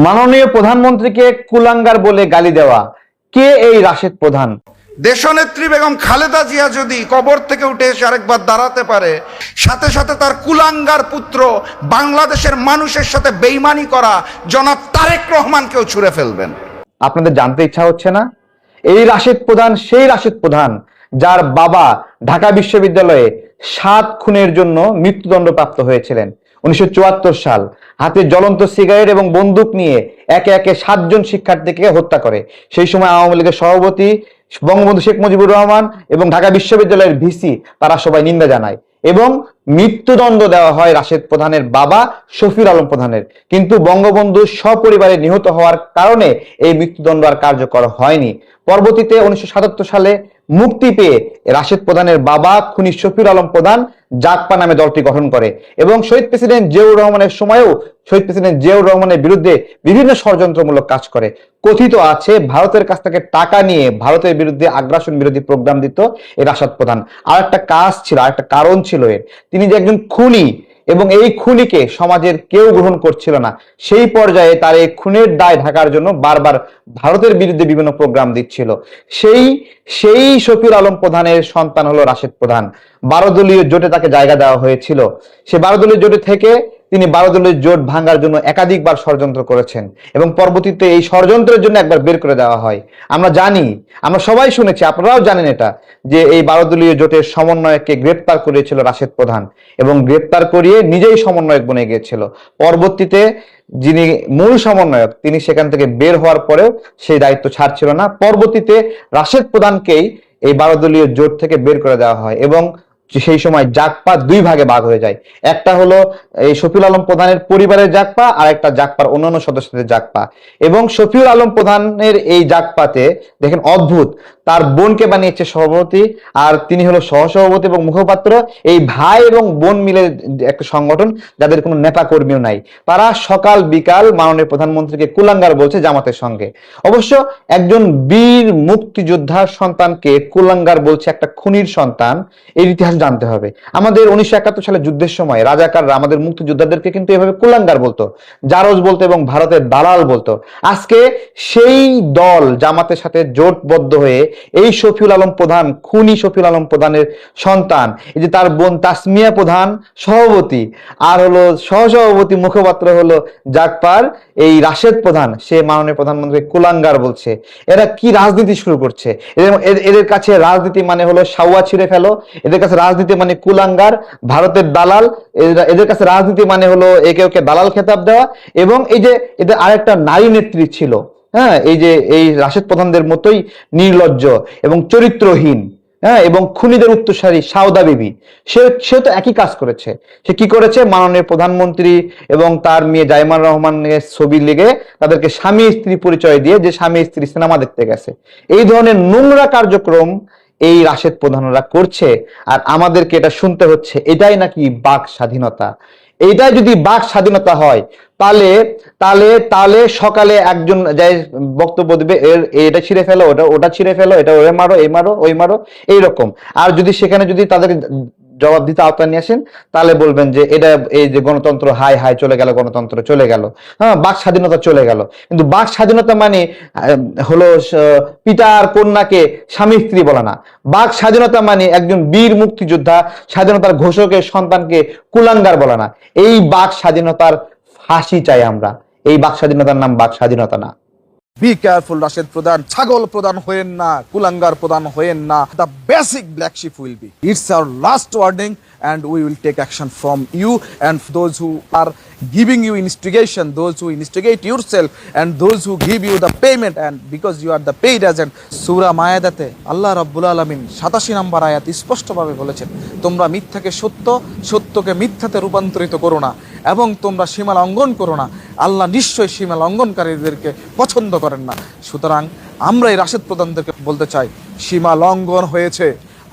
মাননীয় প্রধানমন্ত্রীকে কুলাঙ্গার বলে গালি দেওয়া, কে এই রাশেদ প্রধান? দেশনেত্রী বেগম খালেদা জিয়া যদি কবর থেকে উঠে এসে আরেকবার দাঁড়াতে পারে, সাথে সাথে তার কুলাঙ্গার পুত্র বাংলাদেশের মানুষের সাথে বেইমানি করা জনাব তারেক রহমানকেও ছুঁড়ে ফেলবেন। আপনাদের জানতে ইচ্ছা হচ্ছে না? এই রাশেদ প্রধান সেই রাশেদ প্রধান যার বাবা ঢাকা বিশ্ববিদ্যালয়ে 7 খুনের জন্য মৃত্যুদণ্ড প্রাপ্ত হয়েছিলেন 1974 সাল। হাতে জ্বলন্ত সিগারেট এবং বন্দুক নিয়ে একে একে 7 জন শিক্ষার্থীকে হত্যা করে। সেই সময় আওয়ামী লীগের সভাপতি বঙ্গবন্ধু শেখ মুজিবুর রহমান এবং ঢাকা বিশ্ববিদ্যালয়ের ভিসি তারা সবাই নিন্দা জানায় এবং মৃত্যুদণ্ড দেওয়া হয় রাশেদ প্রধানের বাবা শফিউল আলম প্রধানের। কিন্তু বঙ্গবন্ধু সপরিবারে নিহত হওয়ার কারণে এই মৃত্যুদণ্ড আর কার্যকর হয়নি। পরবর্তীতে 1977 সালে মুক্তি পেয়ে রাশেদ প্রধানের বাবা খুনি শফিউল আলম প্রধান জাগপা নামে দলটি গঠন করে এবং শহীদ প্রেসিডেন্ট জিয়াউর রহমানের সময়েও শহীদ প্রেসিডেন্ট জিয়াউর রহমানের বিরুদ্ধে বিভিন্ন ষড়যন্ত্রমূলক কাজ করে। কথিত আছে ভারতের কাছ থেকে টাকা নিয়ে ভারতের বিরুদ্ধে আগ্রাসন বিরোধী প্রোগ্রাম দিত এই রাশেদ প্রধান। আর একটা কাজ ছিল, আর একটা কারণ ছিল এর, তিনি যে একজন খুনি এবং এই খুনিকে সমাজের কেউ গ্রহণ করছিল না। সেই পর্যায়ে তার এই খুনের দায় ঢাকার জন্য বারবার ভারতের বিরুদ্ধে বিভিন্ন প্রোগ্রাম দিচ্ছিল। সেই সেই শফিউল আলম প্রধানের সন্তান হলো রাশেদ প্রধান। 12 দলীয় জোটে তাকে জায়গা দেওয়া হয়েছিল। সে 12 দলীয় জোটে থেকে তিনি 12 দলীয় জোট ভাঙার জন্য একাধিকবার ষড়যন্ত্র করেছেন এবং পরবর্তীতে এই ষড়যন্ত্রের জন্য একবার বের করে দেওয়া হয়। আমরা জানি, আমরা সবাই শুনেছি, আপনারাও জানেন এটা, যে এই 12 দলীয় জোটের সমন্বয়ককে গ্রেপ্তার করেছিল রাশেদ প্রধান এবং গ্রেপ্তার করিয়ে নিজেই সমন্বয়ক বনে গিয়েছিল। পরবর্তীতে যিনি মূল সমন্বয়ক তিনি সেখান থেকে বের হওয়ার পরেও সেই দায়িত্ব ছাড়ছিল না। পরবর্তীতে রাশেদ প্রধানকেই এই 12 দলীয় জোট থেকে বের করে দেওয়া হয় এবং সেই সময় জাগপা 2 ভাগে ভাগ হয়ে যায়। একটা হলো এই শফিউল আলম প্রধানের পরিবারের জাগপা, আর একটা জাগপার অন্যান্য সদস্যদের জাগপা। এবং শফিউল আলম প্রধানের এই জাগপাতে দেখেন অদ্ভুত, তার বোনকে বানিয়েছে সভাপতি আর তিনি হলো সহসভাপতি এবং মুখপাত্র। এই ভাই এবং বোন মিলে একটা সংগঠন যাদের কোনো নেতা কর্মীও নাই। তারা সকাল বিকাল মাননীয় প্রধানমন্ত্রীকে কুলাঙ্গার বলছে জামাতের সঙ্গে। অবশ্য একজন বীর মুক্তিযোদ্ধার সন্তানকে কুলাঙ্গার বলছে একটা খুনির সন্তান, এর ইতিহাস জানতে হবে। আমাদের 1971 সালে যুদ্ধের সময় রাজাকাররা আমাদের মুক্তিযোদ্ধাদেরকে কিন্তু এভাবে কুলাঙ্গার বলতো, জারজ বলতো এবং ভারতের দালাল বলতো। আজকে সেই দল জামাতের সাথে জোটবদ্ধ হয়ে এই শফিউল আলম প্রধান, খুনি শফিউল আলম প্রধানের সন্তান, এই যে তার বোন তাসমিয়া প্রধান সভাপতি আর হলো সহসভাপতি মুখপাত্র হলো জাগপার এই রাশেদ প্রধান, সে মাননীয় প্রধানমন্ত্রী কুলাঙ্গার বলছে। এরা কি রাজনীতি শুরু করছে? এদের কাছে রাজনীতি মানে হলো সাওয়া ছিঁড়ে ফেলো, এদের কাছে রাজনীতি মানে কুলাঙ্গার, ভারতের দালাল। এদের কাছে রাজনীতি মানে হলো একে ওকে দালাল খেতাব দেওয়া। এবং এই যে এদের আরেকটা নারী নেত্রী ছিল, হ্যাঁ, এই যে এই রাশেদ প্রধানদের মতোই নির্লজ্জ এবং চরিত্রহীন, হ্যাঁ, এবং খুনিদের উত্তরসারী সাউদা বিবি, সে তো একই কাজ করেছে। সে কি করেছে? মাননীয় প্রধানমন্ত্রী এবং তার মেয়ে জাইমান রহমানের ছবি লেগে তাদেরকে স্বামী স্ত্রী পরিচয় দিয়ে যে স্বামী স্ত্রী সিনেমা দেখতে গেছে। এই ধরনের নোংরা কার্যক্রম এই রাশেদ প্রধানরা করছে আর আমাদেরকে এটা শুনতে হচ্ছে। এটাই নাকি বাক স্বাধীনতা? এইটাই যদি বাক স্বাধীনতা হয় তাহলে তাহলে তাহলে সকালে একজন যাই বক্তব্য দিবে, এটা ছিঁড়ে ফেলো, ওটা ছিঁড়ে ফেলো, এটা ওরে মারো, এই মারো, ওই মারো, এইরকম। আর যদি সেখানে যদি তাদের জবাব দিতে আওতায় নিয়ে আসেন তাহলে বলবেন যে এটা এই যে গণতন্ত্র হাই হাই চলে গেল, গণতন্ত্র চলে গেল, হ্যাঁ, বাক স্বাধীনতা চলে গেল। কিন্তু বাক স্বাধীনতা মানে হলো পিতা আর কন্যাকে স্বামী স্ত্রী বলা না। বাক স্বাধীনতা মানে একজন বীর মুক্তিযোদ্ধা স্বাধীনতার ঘোষকের সন্তানকে কুলাঙ্গার বলা না। এই বাক স্বাধীনতার ফাঁসি চাই আমরা। এই বাক স্বাধীনতার নাম বাক স্বাধীনতা না। বি কেয়ারফুল রাশেদ প্রধান, ছাগল প্রধান হয়েন না, কুলাঙ্গার প্রধান হয়েন না। The basic black sheep will be, it's our last warning and we will take action from you and those who are giving you instigation, those who instigate yourself and those who give you the payment, and because you are the paid agent. সূরা মায়েদাতে আল্লাহ রাব্বুল আলামিন 87 নম্বর আয়াত স্পষ্টভাবে বলেছেন, তোমরা মিথ্যাকে সত্য, সত্যকে মিথ্যাতে রূপান্তরিত করো না এবং তোমরা সীমা লঙ্ঘন করো না। আল্লাহ নিশ্চয়ই সীমা লঙ্ঘনকারীদেরকে পছন্দ করেন না। সুতরাং আমরা এই রাশেদ প্রধানদেরকে বলতে চাই, সীমা লঙ্ঘন হয়েছে।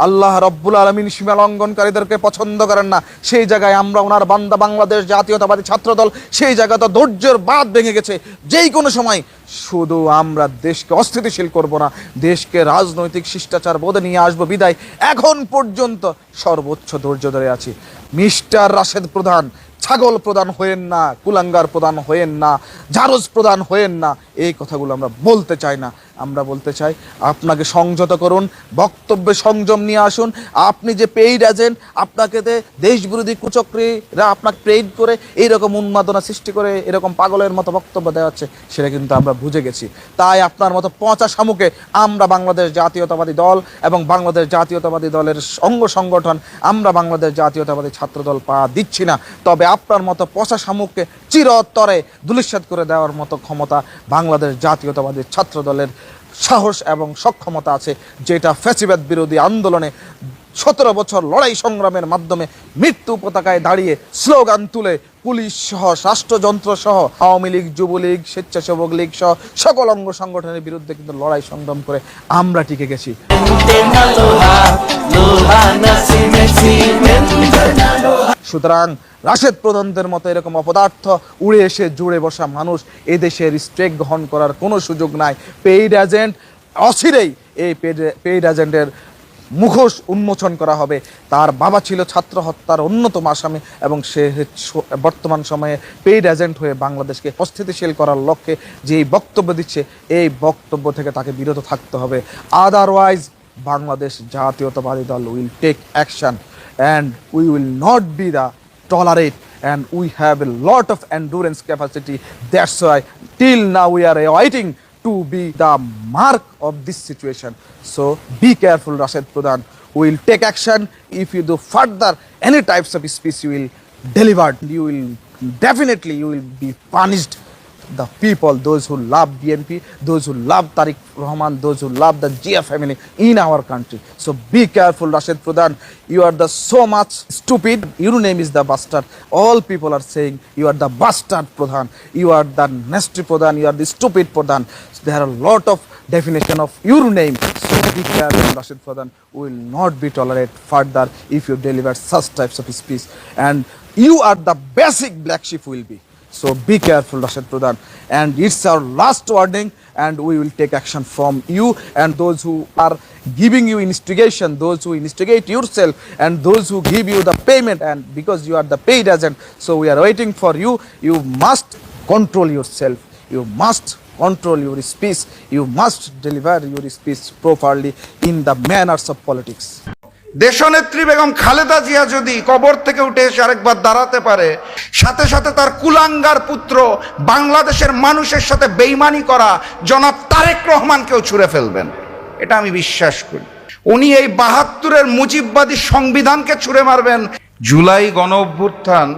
আল্লাহ রাব্বুল আলামিন সীমা লঙ্ঘনকারীদেরকে পছন্দ করেন না। সেই জায়গায় আমরা ওনার বান্দা বাংলাদেশ জাতীয়তাবাদী ছাত্র দল, সেই জায়গাতে ধৈর্যের বাঁধ ভেঙে গেছে। যেই কোনো সময় শুধু আমরা দেশকে অস্থিতিশীল করব না, দেশকে রাজনৈতিক শিষ্টাচার বোধে নিয়ে আসবো বিদায় এখন পর্যন্ত সর্বোচ্চ ধৈর্য ধরে আছি। মিস্টার রাশেদ প্রধান, ছাগল প্রদান হয়েন না, কুলাঙ্গার প্রদান হয়েন না, জারজ প্রদান হয়েন না, এই কথাগুলো আমরা বলতে চাই না। আমরা বলতে চাই আপনাকে সংযত করুন, বক্তব্যে সংযম নিয়ে আসুন। আপনি যে পেইড এজেন্ট, আপনাকে দেশবিরোধী কুচক্রীরা আপনাকে পেইড করে এইরকম উন্মাদনা সৃষ্টি করে এরকম পাগলের মতো বক্তব্য দেওয়াচ্ছে, সেটা কিন্তু আমরা বুঝে গেছি। তাই আপনার মতো পচা শামুকে আমরা বাংলাদেশ জাতীয়তাবাদী দল এবং বাংলাদেশ জাতীয়তাবাদী দলের অঙ্গ সংগঠন, আমরা বাংলাদেশ জাতীয়তাবাদী ছাত্রদল পা দিচ্ছি না। তবে আপনার মতো পচা শামুককে চিরতরে ধূলিসাৎ করে দেওয়ার মতো ক্ষমতা বাংলাদেশ জাতীয়তাবাদী ছাত্রদলের সাহস এবং সক্ষমতা আছে, যেটা ফ্যাসিবাদ বিরোধী আন্দোলনে 17 বছর লড়াই সংগ্রামের মাধ্যমে মৃত্যু পতাকায় দাঁড়িয়ে স্লোগান তুলে পুলিশ সহ রাষ্ট্রযন্ত্র সহ আওয়ামী লীগ, যুবলীগ, স্বেচ্ছাসেবক লীগ সহ সকল অঙ্গ সংগঠনের বিরুদ্ধে কিন্তু লড়াই সংগ্রাম করে আমরা টিকে গেছি। সুতরাং রাশেদ প্রধানদের মতো এরকম অপদার্থ উড়ে এসে জুড়ে বসা মানুষ এদেশের স্টেক গ্রহণ করার কোনো সুযোগ নাই। পেইড এজেন্ট অচিরেই এই পেইড এজেন্টের মুখোশ উন্মোচন করা হবে। তার বাবা ছিল ছাত্র হত্যার অন্যতম আসামি এবং সে বর্তমান সময়ে পেইড এজেন্ট হয়ে বাংলাদেশকে অস্থিতিশীল করার লক্ষ্যে যে বক্তব্য দিচ্ছে, এই বক্তব্য থেকে তাকে বিরত থাকতে হবে। Otherwise Bangladesh Jatiyatabadi Dal will take action and we will not be the tolerate, and we have a lot of endurance capacity. That's why till now we are waiting to be the mark of this situation. So be careful, Rashid Pradhan. We will take action. If you do further any types of speech, you will deliver. You will definitely be punished. The people, those who love BNP, those who love Tariq Rahman, those who love the Jia family in our country. So be careful, Rashid Pradhan. You are so much stupid. Your name is the bastard. All people are saying you are the bastard Pradhan. You are the nasty Pradhan. You are the stupid Pradhan. So there are a lot of definition of your name. So be careful, Rashid Pradhan. We will not be tolerate further if you deliver such types of speech. And you are the basic black sheep will be. So be careful, Rashid Pradhan, and it's our last warning, and we will take action from you and those who are giving you instigation, those who instigate yourself, and those who give you the payment, and because you are the paid agent, so we are waiting for you. You must control yourself, you must control your speech, you must deliver your speech properly in the manners of politics. দেশনেত্রী বেগম খালেদা জিয়া যদি কবর থেকে উঠে এসে আরেকবার দাঁড়াতে পারে, সাথে সাথে তার কুলাঙ্গার পুত্র বাংলাদেশের মানুষের সাথে বেইমানি করা জনাব তারেক রহমানকেও ছুঁড়ে ফেলবেন, এটা আমি বিশ্বাস করি। উনি এই ৭২-এর মুজিববাদী সংবিধানকে ছুঁড়ে মারবেন। জুলাই গণ অভ্যুত্থান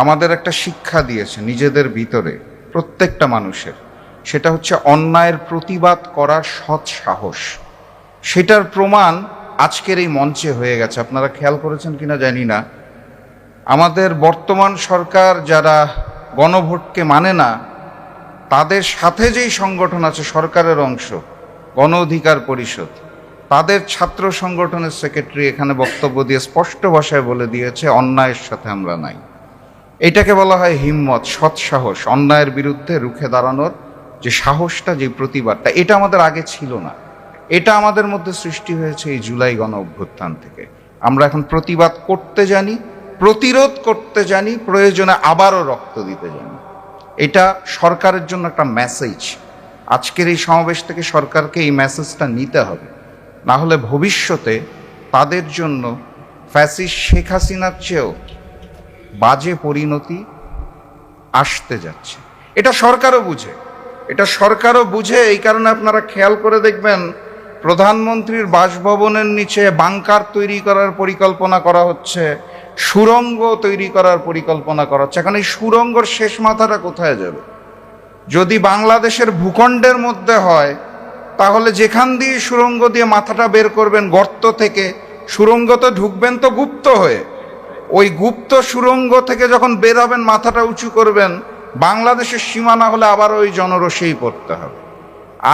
আমাদের একটা শিক্ষা দিয়েছে নিজেদের ভিতরে, প্রত্যেকটা মানুষের, সেটা হচ্ছে অন্যায়ের প্রতিবাদ করার সৎ সাহস। সেটার প্রমাণ আজকের এই মঞ্চে হয়ে গেছে। আপনারা খেয়াল করেছেন কিনা জানি না, আমাদের বর্তমান সরকার যারা গণভোটকে মানে না, তাদের সাথে যেই সংগঠন আছে সরকারের অংশ, গণ অধিকার পরিষদ, তাদের ছাত্র সংগঠনের সেক্রেটারি এখানে বক্তব্য দিয়ে স্পষ্ট ভাষায় বলে দিয়েছে অন্যায়ের সাথে আমরা নাই। এটাকে বলা হয় হিম্মত, সৎ সাহস, অন্যায়ের বিরুদ্ধে রুখে দাঁড়ানোর যে সাহসটা, যে প্রতিবাদটা, এটা আমাদের আগে ছিল না। এটা আমাদের মধ্যে সৃষ্টি হয়েছে এই জুলাই গণ অভ্যুত্থান থেকে। আমরা এখন প্রতিবাদ করতে জানি, প্রতিরোধ করতে জানি, প্রয়োজনে আবারও রক্ত দিতে জানি। এটা সরকারের জন্য একটা মেসেজ। আজকের এই সমাবেশ থেকে সরকারকে এই মেসেজটা নিতে হবে, না হলে ভবিষ্যতে তাদের জন্য ফ্যাসিস্ট শেখ হাসিনার চেয়েও বাজে পরিণতি আসতে যাচ্ছে। এটা সরকারও বুঝে, এটা সরকারও বুঝে। এই কারণে আপনারা খেয়াল করে দেখবেন প্রধানমন্ত্রীর বাসভবনের নিচে বাংকার তৈরি করার পরিকল্পনা করা হচ্ছে, সুড়ঙ্গ তৈরি করার পরিকল্পনা করা হচ্ছে। এখন এই সুড়ঙ্গর শেষ মাথাটা কোথায় যাবে? যদি বাংলাদেশের ভূখণ্ডের মধ্যে হয়, তাহলে যেখান দিয়ে সুড়ঙ্গ দিয়ে মাথাটা বের করবেন গর্ত থেকে, সুড়ঙ্গ তো ঢুকবেন তো গুপ্ত হয়ে, ওই গুপ্ত সুড়ঙ্গ থেকে যখন বের হবেন মাথাটা উঁচু করবেন, বাংলাদেশের সীমানা হলে আবার ওই জনরসেই পড়তে হবে।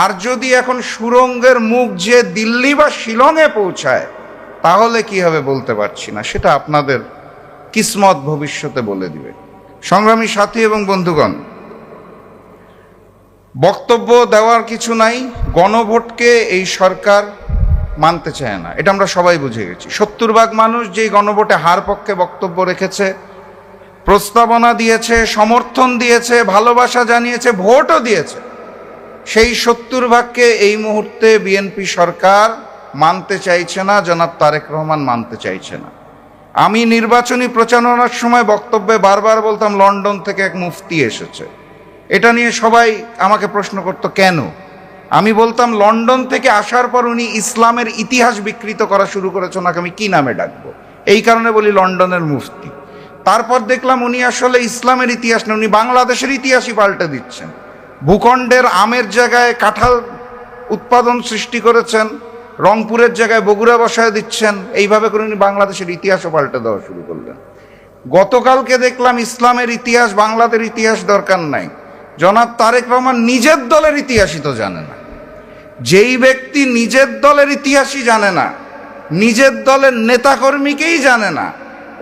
আর যদি এখন সুড়ঙ্গের মুখ যে দিল্লি বা শিলংয়ে পৌঁছায়, তাহলে কি হবে বলতে পারছি না, সেটা আপনাদের কিসমত ভবিষ্যতে বলে দিবে। সংগ্রামী সাথী এবং বন্ধুগণ, বক্তব্য দেওয়ার কিছু নাই। গণভোটকে এই সরকার মানতে চায় না, এটা আমরা সবাই বুঝে গেছি। ৭০ ভাগ মানুষ যেই গণভোটে হার পক্ষে বক্তব্য রেখেছে, প্রস্তাবনা দিয়েছে, সমর্থন দিয়েছে, ভালোবাসা জানিয়েছে, ভোটও দিয়েছে। সেই 70 ভাগকে এই মুহূর্তে বিএনপি সরকার মানতে চাইছে না, জনাব তারেক রহমান মানতে চাইছে না। আমি নির্বাচনী প্রচারণার সময় বক্তব্যে বারবার বলতাম লন্ডন থেকে এক মুফতি এসেছে। এটা নিয়ে সবাই আমাকে প্রশ্ন করতো কেন। আমি বলতাম লন্ডন থেকে আসার পর উনি ইসলামের ইতিহাস বিকৃত করা শুরু করেছেন, ওনাকে আমি কি নামে ডাকবো, এই কারণে বলি লন্ডনের মুফতি। তারপর দেখলাম উনি আসলে ইসলামের ইতিহাস না, উনি বাংলাদেশের ইতিহাসই পাল্টে দিচ্ছেন। ভূখণ্ডের আমের জায়গায় কাঁঠাল উৎপাদন সৃষ্টি করেছেন, রংপুরের জায়গায় বগুড়া বসায় দিচ্ছেন, এইভাবে করে উনি বাংলাদেশের ইতিহাসও পাল্টে দেওয়া শুরু করলেন। গতকালকে দেখলাম ইসলামের ইতিহাস, বাংলাদেশের ইতিহাস দরকার নাই। জনাব তারেক রহমান নিজের দলের ইতিহাসই তো জানে না। যেই ব্যক্তি নিজের দলের ইতিহাসই জানে না, নিজের দলের নেতাকর্মীকেই জানে না,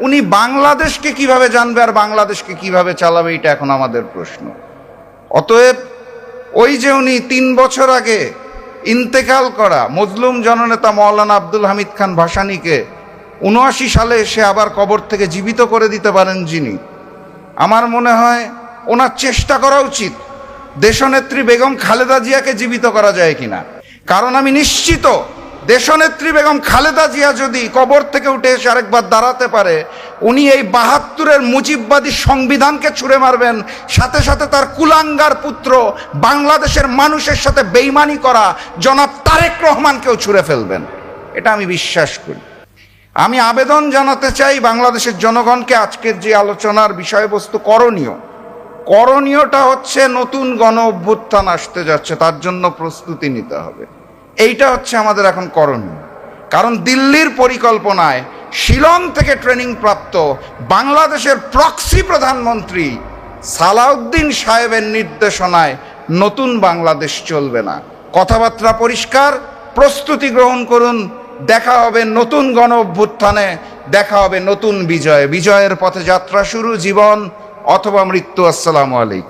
উনি বাংলাদেশকে কিভাবে জানবে আর বাংলাদেশকে কিভাবে চালাবে, এটা এখন আমাদের প্রশ্ন। অতএব ওই যে উনি 3 বছর আগে ইন্তেকাল করা মজলুম জননেতা মওলানা আব্দুল হামিদ খান ভাসানীকে 79 সালে এসে আবার কবর থেকে জীবিত করে দিতে পারেন যিনি, আমার মনে হয় ওনার চেষ্টা করা উচিত দেশনেত্রী বেগম খালেদা জিয়াকে জীবিত করা যায় কিনা। কারণ আমি নিশ্চিত দেশনেত্রী বেগম খালেদা জিয়া যদি কবর থেকে উঠে এসে আরেকবার দাঁড়াতে পারে, উনি এই 72-এর মুজিববাদী সংবিধানকে ছুঁড়ে মারবেন, সাথে সাথে তার কুলাঙ্গার পুত্র বাংলাদেশের মানুষের সাথে বেইমানি করা জনাব তারেক রহমানকেও ছুঁড়ে ফেলবেন, এটা আমি বিশ্বাস করি। আমি আবেদন জানাতে চাই বাংলাদেশের জনগণকে, আজকের যে আলোচনার বিষয়বস্তু করণীয়টা হচ্ছে নতুন গণ অভ্যুত্থান আসতে যাচ্ছে, তার জন্য প্রস্তুতি নিতে হবে। এইটা হচ্ছে আমাদের এখন করণীয়। কারণ দিল্লির পরিকল্পনায় শিলং থেকে ট্রেনিং প্রাপ্ত বাংলাদেশের প্রক্সি প্রধানমন্ত্রী সালাউদ্দিন সাহেবের নির্দেশনায় নতুন বাংলাদেশ চলবে না। কথাবার্তা পরিষ্কার, প্রস্তুতি গ্রহণ করুন। দেখা হবে নতুন গণ অভ্যুত্থানে, দেখা হবে নতুন বিজয়ে। বিজয়ের পথে যাত্রা শুরু, জীবন অথবা মৃত্যু। আসসালামু আলাইকুম।